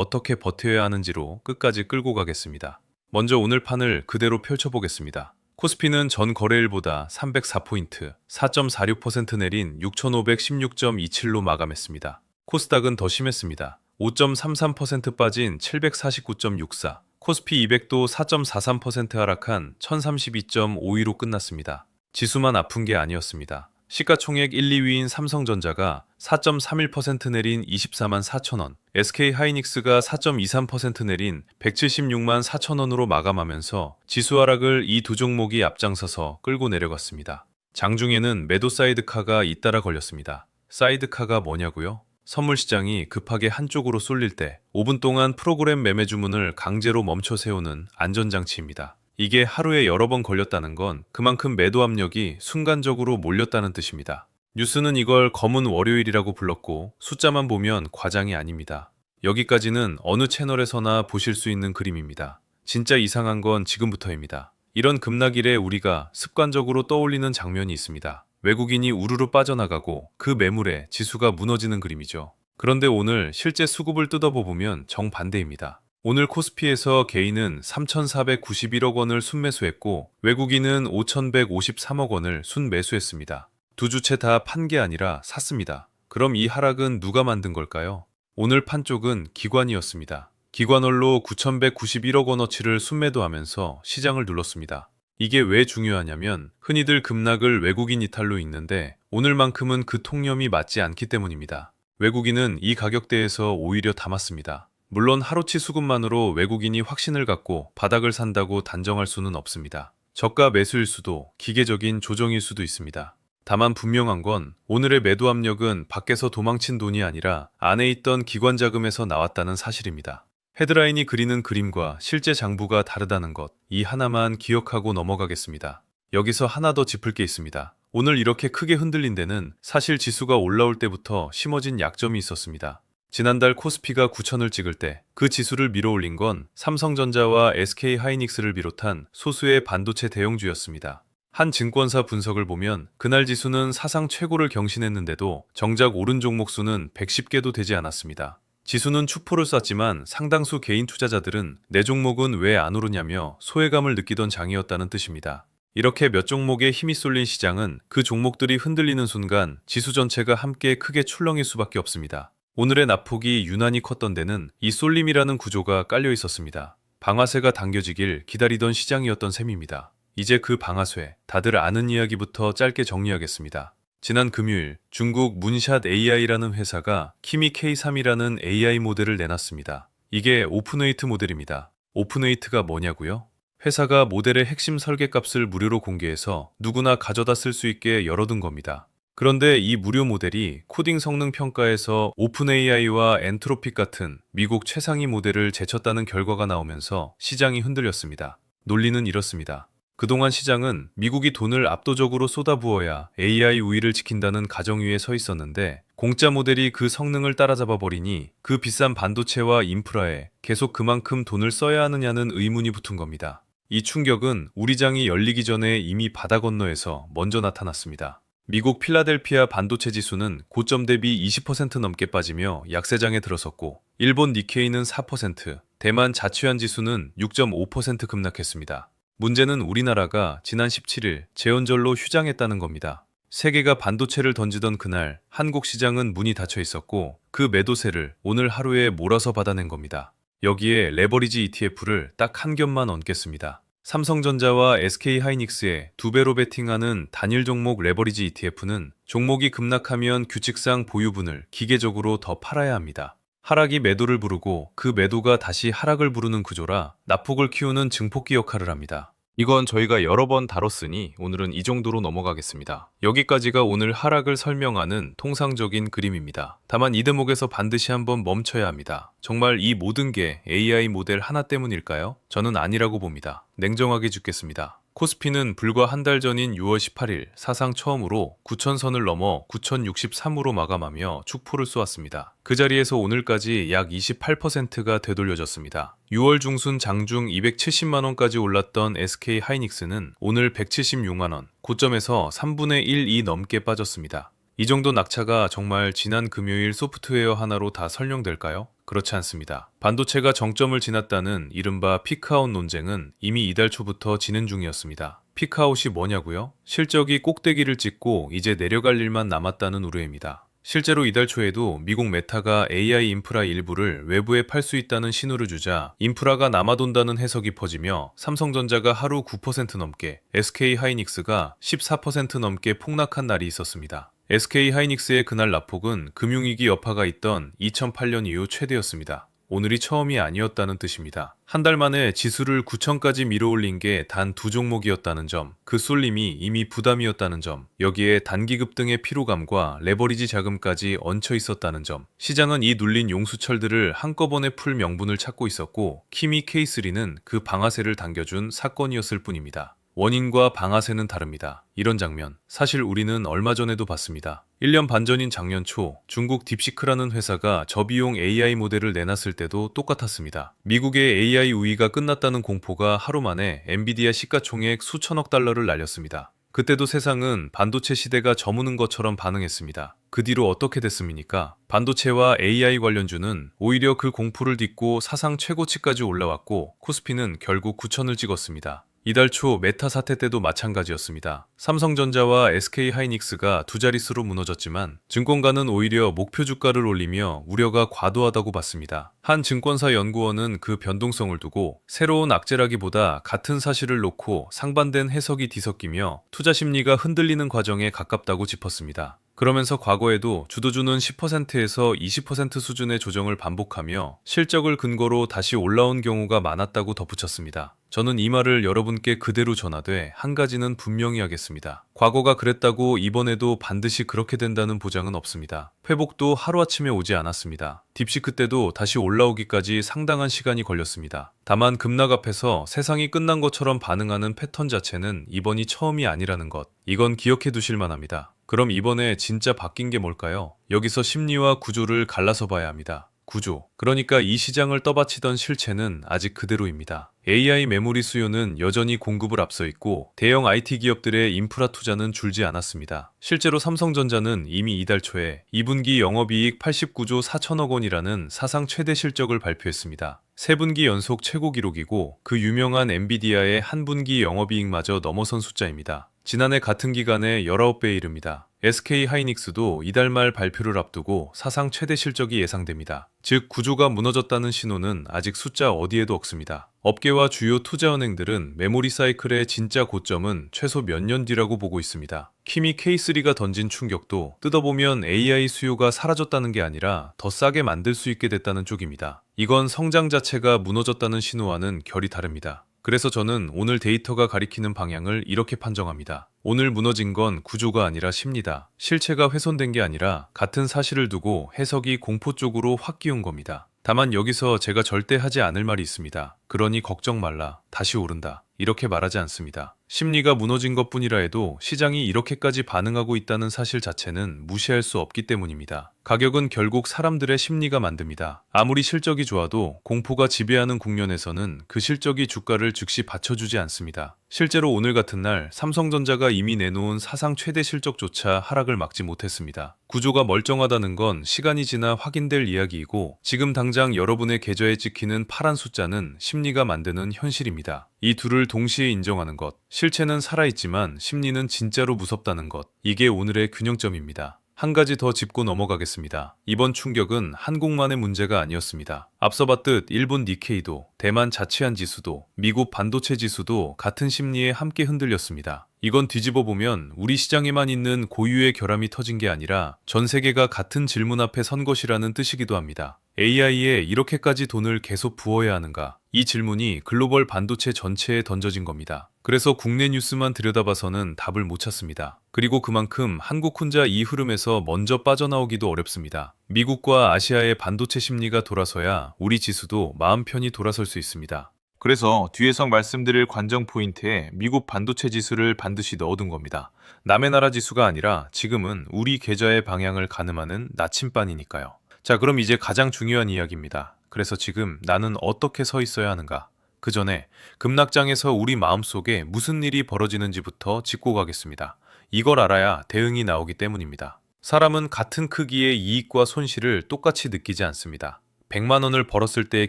어떻게 버텨야 하는지로 끝까지 끌고 가겠습니다. 먼저 오늘 판을 그대로 펼쳐보겠습니다. 코스피는 전 거래일보다 304포인트, 4.46% 내린 6,516.27로 마감했습니다. 코스닥은 더 심했습니다. 5.33% 빠진 749.64, 코스피 200도 4.43% 하락한 1032.52로 끝났습니다. 지수만 아픈 게 아니었습니다. 시가총액 1, 2위인 삼성전자가 4.31% 내린 24만 4천원, SK하이닉스가 4.23% 내린 176만 4천원으로 마감하면서 지수 하락을 이 두 종목이 앞장서서 끌고 내려갔습니다. 장중에는 매도 사이드카가 잇따라 걸렸습니다. 사이드카가 뭐냐고요? 선물 시장이 급하게 한쪽으로 쏠릴 때 5분 동안 프로그램 매매 주문을 강제로 멈춰 세우는 안전장치입니다. 이게 하루에 여러 번 걸렸다는 건 그만큼 매도 압력이 순간적으로 몰렸다는 뜻입니다. 뉴스는 이걸 검은 월요일이라고 불렀고 숫자만 보면 과장이 아닙니다. 여기까지는 어느 채널에서나 보실 수 있는 그림입니다. 진짜 이상한 건 지금부터입니다. 이런 급락일에 우리가 습관적으로 떠올리는 장면이 있습니다. 외국인이 우르르 빠져나가고 그 매물에 지수가 무너지는 그림이죠. 그런데 오늘 실제 수급을 뜯어보면 정반대입니다. 오늘 코스피에서 개인은 3,491억 원을 순매수했고 외국인은 5,153억 원을 순매수했습니다. 두 주체 다 판 게 아니라 샀습니다. 그럼 이 하락은 누가 만든 걸까요? 오늘 판 쪽은 기관이었습니다. 기관홀로 9,191억 원어치를 순매도하면서 시장을 눌렀습니다. 이게 왜 중요하냐면 흔히들 급락을 외국인 이탈로 읽는데 오늘만큼은 그 통념이 맞지 않기 때문입니다. 외국인은 이 가격대에서 오히려 담았습니다. 물론 하루치 수급만으로 외국인이 확신을 갖고 바닥을 산다고 단정할 수는 없습니다. 저가 매수일 수도 기계적인 조정일 수도 있습니다. 다만 분명한 건 오늘의 매도 압력은 밖에서 도망친 돈이 아니라 안에 있던 기관 자금에서 나왔다는 사실입니다. 헤드라인이 그리는 그림과 실제 장부가 다르다는 것, 이 하나만 기억하고 넘어가겠습니다. 여기서 하나 더 짚을 게 있습니다. 오늘 이렇게 크게 흔들린 데는 사실 지수가 올라올 때부터 심어진 약점이 있었습니다. 지난달 코스피가 9천을 찍을 때 그 지수를 밀어올린 건 삼성전자와 SK하이닉스를 비롯한 소수의 반도체 대형주였습니다. 한 증권사 분석을 보면 그날 지수는 사상 최고를 경신했는데도 정작 오른 종목 수는 110개도 되지 않았습니다. 지수는 추포를 쐈지만 상당수 개인 투자자들은 내 종목은 왜 안 오르냐며 소외감을 느끼던 장이었다는 뜻입니다. 이렇게 몇 종목에 힘이 쏠린 시장은 그 종목들이 흔들리는 순간 지수 전체가 함께 크게 출렁일 수밖에 없습니다. 오늘의 낙폭이 유난히 컸던 데는 이 쏠림이라는 구조가 깔려 있었습니다. 방아쇠가 당겨지길 기다리던 시장이었던 셈입니다. 이제 그 방아쇠, 다들 아는 이야기부터 짧게 정리하겠습니다. 지난 금요일 중국 문샷 AI라는 회사가 키미 K3이라는 AI 모델을 내놨습니다. 이게 오픈웨이트 모델입니다. 오픈웨이트가 뭐냐고요? 회사가 모델의 핵심 설계값을 무료로 공개해서 누구나 가져다 쓸 수 있게 열어둔 겁니다. 그런데 이 무료 모델이 코딩 성능 평가에서 오픈AI와 엔트로픽 같은 미국 최상위 모델을 제쳤다는 결과가 나오면서 시장이 흔들렸습니다. 논리는 이렇습니다. 그동안 시장은 미국이 돈을 압도적으로 쏟아부어야 AI 우위를 지킨다는 가정 위에 서 있었는데 공짜 모델이 그 성능을 따라잡아 버리니 그 비싼 반도체와 인프라에 계속 그만큼 돈을 써야 하느냐는 의문이 붙은 겁니다. 이 충격은 우리 장이 열리기 전에 이미 바다 건너에서 먼저 나타났습니다. 미국 필라델피아 반도체 지수는 고점 대비 20% 넘게 빠지며 약세장에 들어섰고 일본 니케이는 4%, 대만 자취한 지수는 6.5% 급락했습니다. 문제는 우리나라가 지난 17일 재헌절로 휴장했다는 겁니다. 세계가 반도체를 던지던 그날 한국 시장은 문이 닫혀 있었고 그 매도세를 오늘 하루에 몰아서 받아낸 겁니다. 여기에 레버리지 ETF를 딱 한 겹만 얹겠습니다. 삼성전자와 SK하이닉스에 2배로 베팅하는 단일 종목 레버리지 ETF는 종목이 급락하면 규칙상 보유분을 기계적으로 더 팔아야 합니다. 하락이 매도를 부르고 그 매도가 다시 하락을 부르는 구조라 낙폭을 키우는 증폭기 역할을 합니다. 이건 저희가 여러 번 다뤘으니 오늘은 이 정도로 넘어가겠습니다. 여기까지가 오늘 하락을 설명하는 통상적인 그림입니다. 다만 이 대목에서 반드시 한번 멈춰야 합니다. 정말 이 모든 게 AI 모델 하나 때문일까요? 저는 아니라고 봅니다. 냉정하게 죽겠습니다. 코스피는 불과 한 달 전인 6월 18일 사상 처음으로 9,000선을 넘어 9,063으로 마감하며 축포를 쏘았습니다. 그 자리에서 오늘까지 약 28%가 되돌려졌습니다. 6월 중순 장중 270만원까지 올랐던 SK하이닉스는 오늘 176만원, 고점에서 3분의 1이 넘게 빠졌습니다. 이 정도 낙차가 정말 지난 금요일 소프트웨어 하나로 다 설명될까요? 그렇지 않습니다. 반도체가 정점을 지났다는 이른바 피크아웃 논쟁은 이미 이달 초부터 진행 중이었습니다. 피크아웃이 뭐냐고요? 실적이 꼭대기를 찍고 이제 내려갈 일만 남았다는 우려입니다. 실제로 이달 초에도 미국 메타가 AI 인프라 일부를 외부에 팔 수 있다는 신호를 주자 인프라가 남아돈다는 해석이 퍼지며 삼성전자가 하루 9% 넘게, SK 하이닉스가 14% 넘게 폭락한 날이 있었습니다. SK 하이닉스의 그날 낙폭은 금융위기 여파가 있던 2008년 이후 최대였습니다. 오늘이 처음이 아니었다는 뜻입니다. 한 달 만에 지수를 9천까지 밀어올린 게 단 두 종목이었다는 점, 그 쏠림이 이미 부담이었다는 점, 여기에 단기급 등의 피로감과 레버리지 자금까지 얹혀 있었다는 점, 시장은 이 눌린 용수철들을 한꺼번에 풀 명분을 찾고 있었고 키미 K3는 그 방아쇠를 당겨준 사건이었을 뿐입니다. 원인과 방아쇠는 다릅니다. 이런 장면, 사실 우리는 얼마 전에도 봤습니다. 1년 반 전인 작년 초, 중국 딥시크라는 회사가 저비용 AI 모델을 내놨을 때도 똑같았습니다. 미국의 AI 우위가 끝났다는 공포가 하루 만에 엔비디아 시가총액 수천억 달러를 날렸습니다. 그때도 세상은 반도체 시대가 저무는 것처럼 반응했습니다. 그 뒤로 어떻게 됐습니까? 반도체와 AI 관련주는 오히려 그 공포를 딛고 사상 최고치까지 올라왔고 코스피는 결국 9천을 찍었습니다. 이달 초 메타 사태 때도 마찬가지였습니다. 삼성전자와 SK 하이닉스가 두 자릿수로 무너졌지만 증권가는 오히려 목표 주가를 올리며 우려가 과도하다고 봤습니다. 한 증권사 연구원은 그 변동성을 두고 새로운 악재라기보다 같은 사실을 놓고 상반된 해석이 뒤섞이며 투자 심리가 흔들리는 과정에 가깝다고 짚었습니다. 그러면서 과거에도 주도주는 10%에서 20% 수준의 조정을 반복하며 실적을 근거로 다시 올라온 경우가 많았다고 덧붙였습니다. 저는 이 말을 여러분께 그대로 전하되 한 가지는 분명히 하겠습니다. 과거가 그랬다고 이번에도 반드시 그렇게 된다는 보장은 없습니다. 회복도 하루아침에 오지 않았습니다. 딥시크 때도 다시 올라오기까지 상당한 시간이 걸렸습니다. 다만 급락 앞에서 세상이 끝난 것처럼 반응하는 패턴 자체는 이번이 처음이 아니라는 것, 이건 기억해 두실 만합니다. 그럼 이번에 진짜 바뀐 게 뭘까요? 여기서 심리와 구조를 갈라서 봐야 합니다. 구조. 그러니까 이 시장을 떠받치던 실체는 아직 그대로입니다. AI 메모리 수요는 여전히 공급을 앞서 있고 대형 IT 기업들의 인프라 투자는 줄지 않았습니다. 실제로 삼성전자는 이미 이달 초에 2분기 영업이익 89조 4천억 원이라는 사상 최대 실적을 발표했습니다. 3분기 연속 최고 기록이고 그 유명한 엔비디아의 한 분기 영업이익마저 넘어선 숫자입니다. 지난해 같은 기간에 19배에 이릅니다. SK 하이닉스도 이달 말 발표를 앞두고 사상 최대 실적이 예상됩니다. 즉 구조가 무너졌다는 신호는 아직 숫자 어디에도 없습니다. 업계와 주요 투자은행들은 메모리 사이클의 진짜 고점은 최소 몇 년 뒤라고 보고 있습니다. 키미 K3가 던진 충격도 뜯어보면 AI 수요가 사라졌다는 게 아니라 더 싸게 만들 수 있게 됐다는 쪽입니다. 이건 성장 자체가 무너졌다는 신호와는 결이 다릅니다. 그래서 저는 오늘 데이터가 가리키는 방향을 이렇게 판정합니다. 오늘 무너진 건 구조가 아니라 심리다. 실체가 훼손된 게 아니라 같은 사실을 두고 해석이 공포 쪽으로 확 기운 겁니다. 다만 여기서 제가 절대 하지 않을 말이 있습니다. 그러니 걱정 말라. 다시 오른다. 이렇게 말하지 않습니다. 심리가 무너진 것뿐이라 해도 시장이 이렇게까지 반응하고 있다는 사실 자체는 무시할 수 없기 때문입니다. 가격은 결국 사람들의 심리가 만듭니다. 아무리 실적이 좋아도 공포가 지배하는 국면에서는 그 실적이 주가를 즉시 받쳐주지 않습니다. 실제로 오늘 같은 날 삼성전자가 이미 내놓은 사상 최대 실적조차 하락을 막지 못했습니다. 구조가 멀쩡하다는 건 시간이 지나 확인될 이야기이고 지금 당장 여러분의 계좌에 찍히는 파란 숫자는 심리가 만드는 현실입니다. 이 둘을 동시에 인정하는 것, 실체는 살아있지만 심리는 진짜로 무섭다는 것, 이게 오늘의 균형점입니다. 한 가지 더 짚고 넘어가겠습니다. 이번 충격은 한국만의 문제가 아니었습니다. 앞서 봤듯 일본 니케이도, 대만 자치안 지수도, 미국 반도체 지수도 같은 심리에 함께 흔들렸습니다. 이건 뒤집어 보면 우리 시장에만 있는 고유의 결함이 터진 게 아니라 전 세계가 같은 질문 앞에 선 것이라는 뜻이기도 합니다. AI에 이렇게까지 돈을 계속 부어야 하는가? 이 질문이 글로벌 반도체 전체에 던져진 겁니다. 그래서 국내 뉴스만 들여다봐서는 답을 못 찾습니다. 그리고 그만큼 한국 혼자 이 흐름에서 먼저 빠져나오기도 어렵습니다. 미국과 아시아의 반도체 심리가 돌아서야 우리 지수도 마음 편히 돌아설 수 있습니다. 그래서 뒤에서 말씀드릴 관전 포인트에 미국 반도체 지수를 반드시 넣어둔 겁니다. 남의 나라 지수가 아니라 지금은 우리 계좌의 방향을 가늠하는 나침반이니까요. 자, 그럼 이제 가장 중요한 이야기입니다. 그래서 지금 나는 어떻게 서 있어야 하는가? 그 전에 급락장에서 우리 마음속에 무슨 일이 벌어지는지부터 짚고 가겠습니다. 이걸 알아야 대응이 나오기 때문입니다. 사람은 같은 크기의 이익과 손실을 똑같이 느끼지 않습니다. 100만 원을 벌었을 때의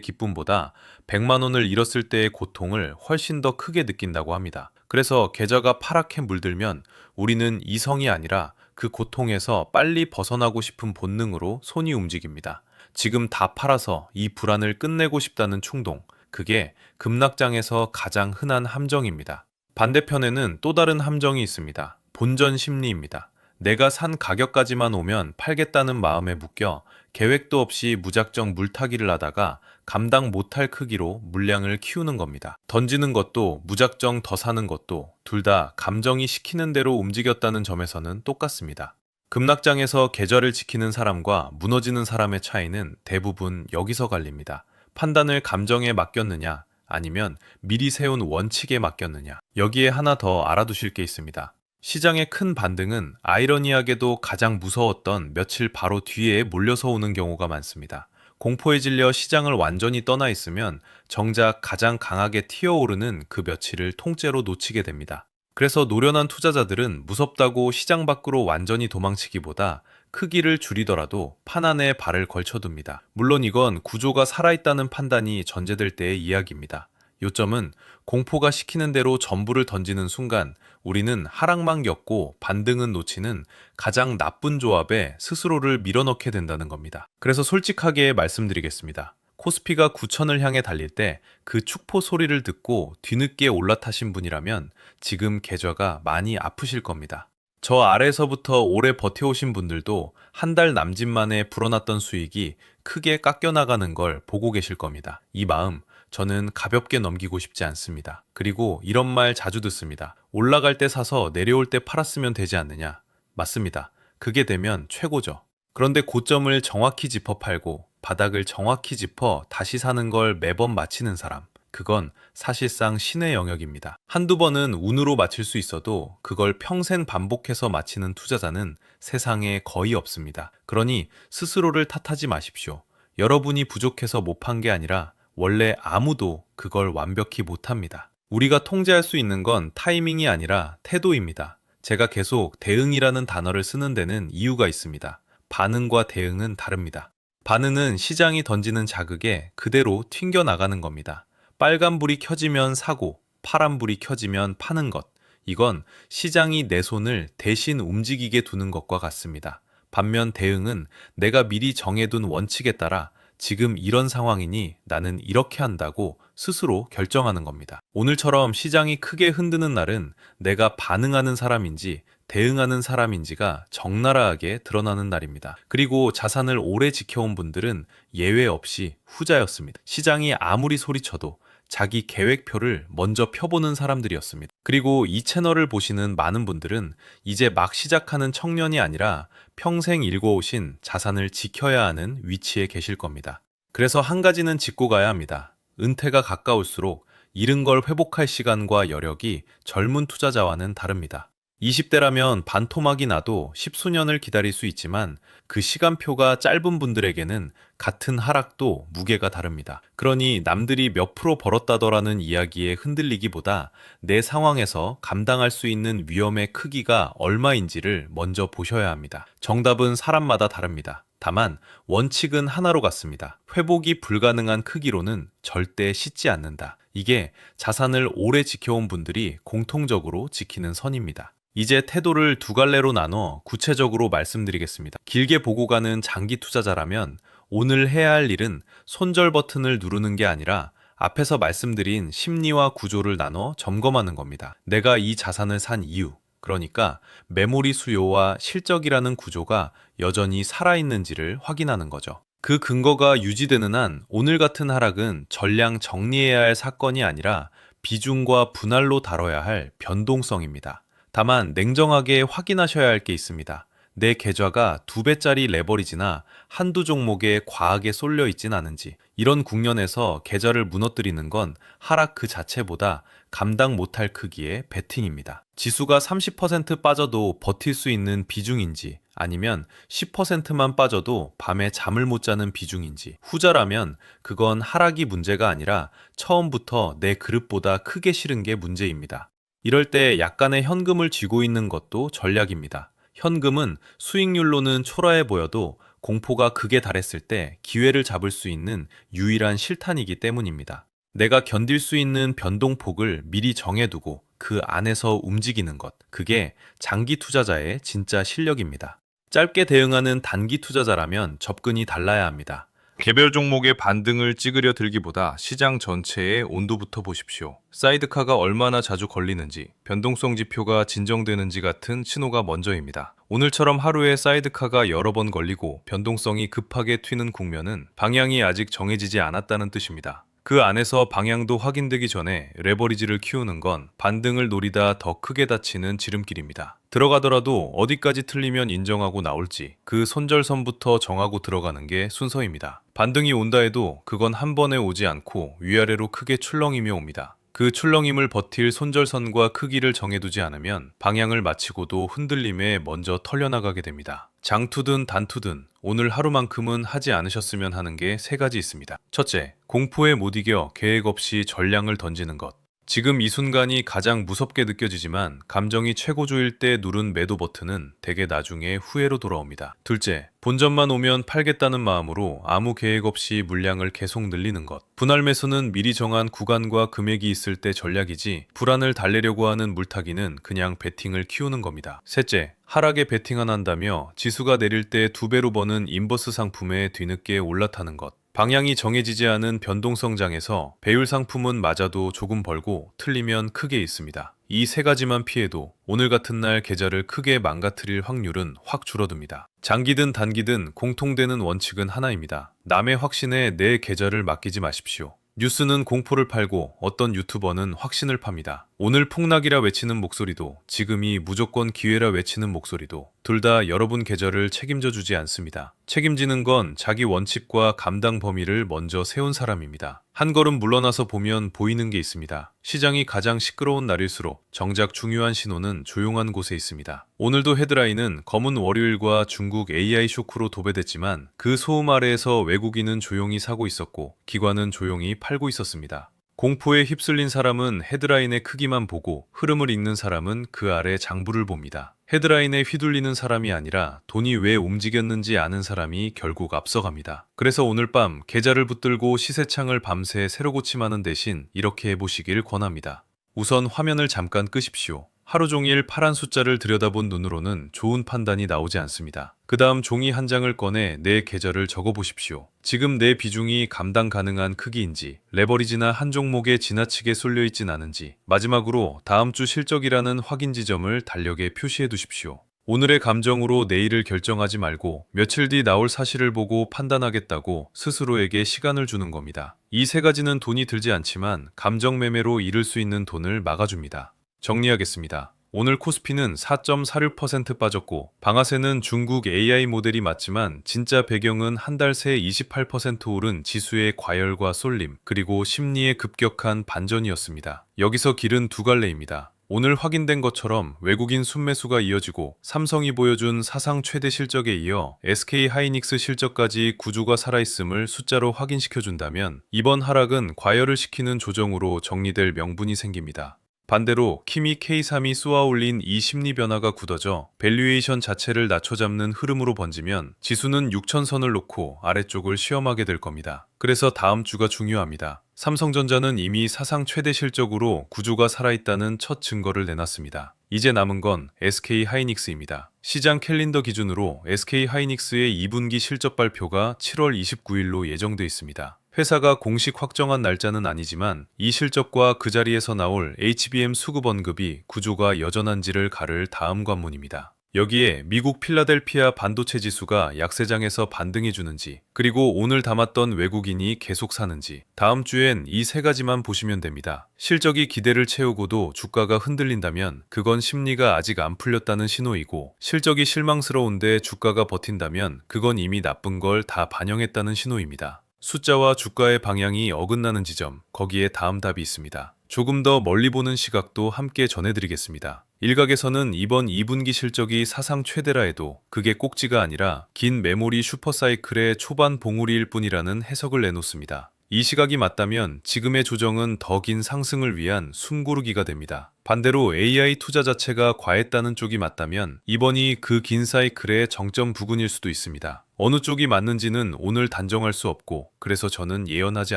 기쁨보다 100만 원을 잃었을 때의 고통을 훨씬 더 크게 느낀다고 합니다. 그래서 계좌가 파랗게 물들면 우리는 이성이 아니라 그 고통에서 빨리 벗어나고 싶은 본능으로 손이 움직입니다. 지금 다 팔아서 이 불안을 끝내고 싶다는 충동, 그게 급락장에서 가장 흔한 함정입니다. 반대편에는 또 다른 함정이 있습니다. 본전 심리입니다. 내가 산 가격까지만 오면 팔겠다는 마음에 묶여 계획도 없이 무작정 물타기를 하다가 감당 못할 크기로 물량을 키우는 겁니다. 던지는 것도 무작정 더 사는 것도 둘 다 감정이 시키는 대로 움직였다는 점에서는 똑같습니다. 급락장에서 계좌를 지키는 사람과 무너지는 사람의 차이는 대부분 여기서 갈립니다. 판단을 감정에 맡겼느냐, 아니면 미리 세운 원칙에 맡겼느냐. 여기에 하나 더 알아두실 게 있습니다. 시장의 큰 반등은 아이러니하게도 가장 무서웠던 며칠 바로 뒤에 몰려서 오는 경우가 많습니다. 공포에 질려 시장을 완전히 떠나 있으면 정작 가장 강하게 튀어오르는 그 며칠을 통째로 놓치게 됩니다. 그래서 노련한 투자자들은 무섭다고 시장 밖으로 완전히 도망치기보다 크기를 줄이더라도 판 안에 발을 걸쳐둡니다. 물론 이건 구조가 살아있다는 판단이 전제될 때의 이야기입니다. 요점은 공포가 시키는 대로 전부를 던지는 순간 우리는 하락만 겪고 반등은 놓치는 가장 나쁜 조합에 스스로를 밀어넣게 된다는 겁니다. 그래서 솔직하게 말씀드리겠습니다. 코스피가 9천을 향해 달릴 때 그 축포 소리를 듣고 뒤늦게 올라타신 분이라면 지금 계좌가 많이 아프실 겁니다. 저 아래에서부터 오래 버텨오신 분들도 한 달 남짓 만에 불어났던 수익이 크게 깎여나가는 걸 보고 계실 겁니다. 이 마음 저는 가볍게 넘기고 싶지 않습니다. 그리고 이런 말 자주 듣습니다. 올라갈 때 사서 내려올 때 팔았으면 되지 않느냐. 맞습니다. 그게 되면 최고죠. 그런데 고점을 정확히 짚어 팔고 바닥을 정확히 짚어 다시 사는 걸 매번 마치는 사람, 그건 사실상 신의 영역입니다. 한두 번은 운으로 맞힐 수 있어도 그걸 평생 반복해서 마치는 투자자는 세상에 거의 없습니다. 그러니 스스로를 탓하지 마십시오. 여러분이 부족해서 못 판 게 아니라 원래 아무도 그걸 완벽히 못합니다. 우리가 통제할 수 있는 건 타이밍이 아니라 태도입니다. 제가 계속 대응이라는 단어를 쓰는 데는 이유가 있습니다. 반응과 대응은 다릅니다. 반응은 시장이 던지는 자극에 그대로 튕겨나가는 겁니다. 빨간불이 켜지면 사고, 파란불이 켜지면 파는 것. 이건 시장이 내 손을 대신 움직이게 두는 것과 같습니다. 반면 대응은 내가 미리 정해둔 원칙에 따라 지금 이런 상황이니 나는 이렇게 한다고 스스로 결정하는 겁니다. 오늘처럼 시장이 크게 흔드는 날은 내가 반응하는 사람인지 대응하는 사람인지가 적나라하게 드러나는 날입니다. 그리고 자산을 오래 지켜온 분들은 예외 없이 후자였습니다. 시장이 아무리 소리쳐도 자기 계획표를 먼저 펴보는 사람들이었습니다. 그리고 이 채널을 보시는 많은 분들은 이제 막 시작하는 청년이 아니라 평생 일궈오신 자산을 지켜야 하는 위치에 계실 겁니다. 그래서 한 가지는 짚고 가야 합니다. 은퇴가 가까울수록 잃은 걸 회복할 시간과 여력이 젊은 투자자와는 다릅니다. 20대라면 반토막이 나도 10수년을 기다릴 수 있지만 그 시간표가 짧은 분들에게는 같은 하락도 무게가 다릅니다. 그러니 남들이 몇 프로 벌었다더라는 이야기에 흔들리기보다 내 상황에서 감당할 수 있는 위험의 크기가 얼마인지를 먼저 보셔야 합니다. 정답은 사람마다 다릅니다. 다만 원칙은 하나로 같습니다. 회복이 불가능한 크기로는 절대 씻지 않는다. 이게 자산을 오래 지켜온 분들이 공통적으로 지키는 선입니다. 이제 태도를 두 갈래로 나눠 구체적으로 말씀드리겠습니다. 길게 보고 가는 장기 투자자라면 오늘 해야 할 일은 손절 버튼을 누르는 게 아니라 앞에서 말씀드린 심리와 구조를 나눠 점검하는 겁니다. 내가 이 자산을 산 이유, 그러니까 메모리 수요와 실적이라는 구조가 여전히 살아있는지를 확인하는 거죠. 그 근거가 유지되는 한 오늘 같은 하락은 전량 정리해야 할 사건이 아니라 비중과 분할로 다뤄야 할 변동성입니다. 다만 냉정하게 확인하셔야 할 게 있습니다. 내 계좌가 2배짜리 레버리지나 한두 종목에 과하게 쏠려 있진 않은지. 이런 국면에서 계좌를 무너뜨리는 건 하락 그 자체보다 감당 못할 크기의 베팅입니다. 지수가 30% 빠져도 버틸 수 있는 비중인지 아니면 10%만 빠져도 밤에 잠을 못 자는 비중인지. 후자라면 그건 하락이 문제가 아니라 처음부터 내 그릇보다 크게 실은 게 문제입니다. 이럴 때 약간의 현금을 쥐고 있는 것도 전략입니다. 현금은 수익률로는 초라해 보여도 공포가 극에 달했을 때 기회를 잡을 수 있는 유일한 실탄이기 때문입니다. 내가 견딜 수 있는 변동폭을 미리 정해두고 그 안에서 움직이는 것, 그게 장기 투자자의 진짜 실력입니다. 짧게 대응하는 단기 투자자라면 접근이 달라야 합니다. 개별 종목의 반등을 찌그려 들기보다 시장 전체의 온도부터 보십시오. 사이드카가 얼마나 자주 걸리는지, 변동성 지표가 진정되는지 같은 신호가 먼저입니다. 오늘처럼 하루에 사이드카가 여러 번 걸리고 변동성이 급하게 튀는 국면은 방향이 아직 정해지지 않았다는 뜻입니다. 그 안에서 방향도 확인되기 전에 레버리지를 키우는 건 반등을 노리다 더 크게 다치는 지름길입니다. 들어가더라도 어디까지 틀리면 인정하고 나올지 그 손절선부터 정하고 들어가는 게 순서입니다. 반등이 온다 해도 그건 한 번에 오지 않고 위아래로 크게 출렁이며 옵니다. 그 출렁임을 버틸 손절선과 크기를 정해두지 않으면 방향을 마치고도 흔들림에 먼저 털려나가게 됩니다. 장투든 단투든 오늘 하루만큼은 하지 않으셨으면 하는 게 세 가지 있습니다. 첫째, 공포에 못 이겨 계획 없이 전량을 던지는 것. 지금 이 순간이 가장 무섭게 느껴지지만 감정이 최고조일 때 누른 매도 버튼은 대개 나중에 후회로 돌아옵니다. 둘째, 본전만 오면 팔겠다는 마음으로 아무 계획 없이 물량을 계속 늘리는 것. 분할 매수는 미리 정한 구간과 금액이 있을 때 전략이지 불안을 달래려고 하는 물타기는 그냥 베팅을 키우는 겁니다. 셋째, 하락에 베팅 안 한다며 지수가 내릴 때 2배로 버는 인버스 상품에 뒤늦게 올라타는 것. 방향이 정해지지 않은 변동성장에서 배율 상품은 맞아도 조금 벌고 틀리면 크게 있습니다. 이 세 가지만 피해도 오늘 같은 날 계좌를 크게 망가뜨릴 확률은 확 줄어듭니다. 장기든 단기든 공통되는 원칙은 하나입니다. 남의 확신에 내 계좌를 맡기지 마십시오. 뉴스는 공포를 팔고 어떤 유튜버는 확신을 팝니다. 오늘 폭락이라 외치는 목소리도 지금이 무조건 기회라 외치는 목소리도 둘 다 여러분 계좌를 책임져 주지 않습니다. 책임지는 건 자기 원칙과 감당 범위를 먼저 세운 사람입니다. 한 걸음 물러나서 보면 보이는 게 있습니다. 시장이 가장 시끄러운 날일수록 정작 중요한 신호는 조용한 곳에 있습니다. 오늘도 헤드라인은 검은 월요일과 중국 AI 쇼크로 도배됐지만 그 소음 아래에서 외국인은 조용히 사고 있었고 기관은 조용히 팔고 있었습니다. 공포에 휩쓸린 사람은 헤드라인의 크기만 보고 흐름을 읽는 사람은 그 아래 장부를 봅니다. 헤드라인에 휘둘리는 사람이 아니라 돈이 왜 움직였는지 아는 사람이 결국 앞서갑니다. 그래서 오늘 밤 계좌를 붙들고 시세창을 밤새 새로 고침하는 대신 이렇게 해보시길 권합니다. 우선 화면을 잠깐 끄십시오. 하루 종일 파란 숫자를 들여다본 눈으로는 좋은 판단이 나오지 않습니다. 그 다음 종이 한 장을 꺼내 내 계좌를 적어보십시오. 지금 내 비중이 감당 가능한 크기인지, 레버리지나 한 종목에 지나치게 쏠려 있진 않은지, 마지막으로 다음 주 실적이라는 확인 지점을 달력에 표시해 두십시오. 오늘의 감정으로 내일을 결정하지 말고 며칠 뒤 나올 사실을 보고 판단하겠다고 스스로에게 시간을 주는 겁니다. 이 세 가지는 돈이 들지 않지만 감정 매매로 잃을 수 있는 돈을 막아줍니다. 정리하겠습니다. 오늘 코스피는 4.46% 빠졌고 방아쇠는 중국 AI 모델이 맞지만 진짜 배경은 한 달 새 28% 오른 지수의 과열과 쏠림 그리고 심리의 급격한 반전이었습니다. 여기서 길은 두 갈래입니다. 오늘 확인된 것처럼 외국인 순매수가 이어지고 삼성이 보여준 사상 최대 실적에 이어 SK 하이닉스 실적까지 구조가 살아있음을 숫자로 확인시켜준다면 이번 하락은 과열을 시키는 조정으로 정리될 명분이 생깁니다. 반대로 키미 K3이 쏘아올린 이 심리 변화가 굳어져 밸류에이션 자체를 낮춰잡는 흐름으로 번지면 지수는 6천선을 놓고 아래쪽을 시험하게 될 겁니다. 그래서 다음 주가 중요합니다. 삼성전자는 이미 사상 최대 실적으로 구조가 살아있다는 첫 증거를 내놨습니다. 이제 남은 건 SK 하이닉스입니다. 시장 캘린더 기준으로 SK 하이닉스의 2분기 실적 발표가 7월 29일로 예정돼 있습니다. 회사가 공식 확정한 날짜는 아니지만 이 실적과 그 자리에서 나올 HBM 수급 언급이 구조가 여전한지를 가를 다음 관문입니다. 여기에 미국 필라델피아 반도체 지수가 약세장에서 반등해주는지 그리고 오늘 담았던 외국인이 계속 사는지 다음 주엔 이 세 가지만 보시면 됩니다. 실적이 기대를 채우고도 주가가 흔들린다면 그건 심리가 아직 안 풀렸다는 신호이고 실적이 실망스러운데 주가가 버틴다면 그건 이미 나쁜 걸 다 반영했다는 신호입니다. 숫자와 주가의 방향이 어긋나는 지점, 거기에 다음 답이 있습니다. 조금 더 멀리 보는 시각도 함께 전해드리겠습니다. 일각에서는 이번 2분기 실적이 사상 최대라 해도 그게 꼭지가 아니라 긴 메모리 슈퍼사이클의 초반 봉우리일 뿐이라는 해석을 내놓습니다. 이 시각이 맞다면 지금의 조정은 더 긴 상승을 위한 숨고르기가 됩니다. 반대로 AI 투자 자체가 과했다는 쪽이 맞다면 이번이 그 긴 사이클의 정점 부근일 수도 있습니다. 어느 쪽이 맞는지는 오늘 단정할 수 없고 그래서 저는 예언하지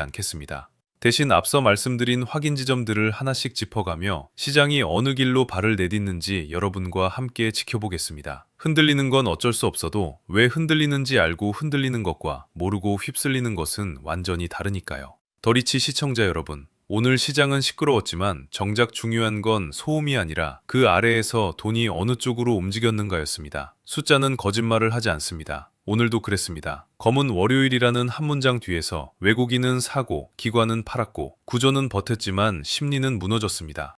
않겠습니다. 대신 앞서 말씀드린 확인 지점들을 하나씩 짚어가며 시장이 어느 길로 발을 내딛는지 여러분과 함께 지켜보겠습니다. 흔들리는 건 어쩔 수 없어도 왜 흔들리는지 알고 흔들리는 것과 모르고 휩쓸리는 것은 완전히 다르니까요. 더리치 시청자 여러분, 오늘 시장은 시끄러웠지만 정작 중요한 건 소음이 아니라 그 아래에서 돈이 어느 쪽으로 움직였는가였습니다. 숫자는 거짓말을 하지 않습니다. 오늘도 그랬습니다. 검은 월요일이라는 한 문장 뒤에서 외국인은 사고, 기관은 팔았고, 구조는 버텼지만 심리는 무너졌습니다.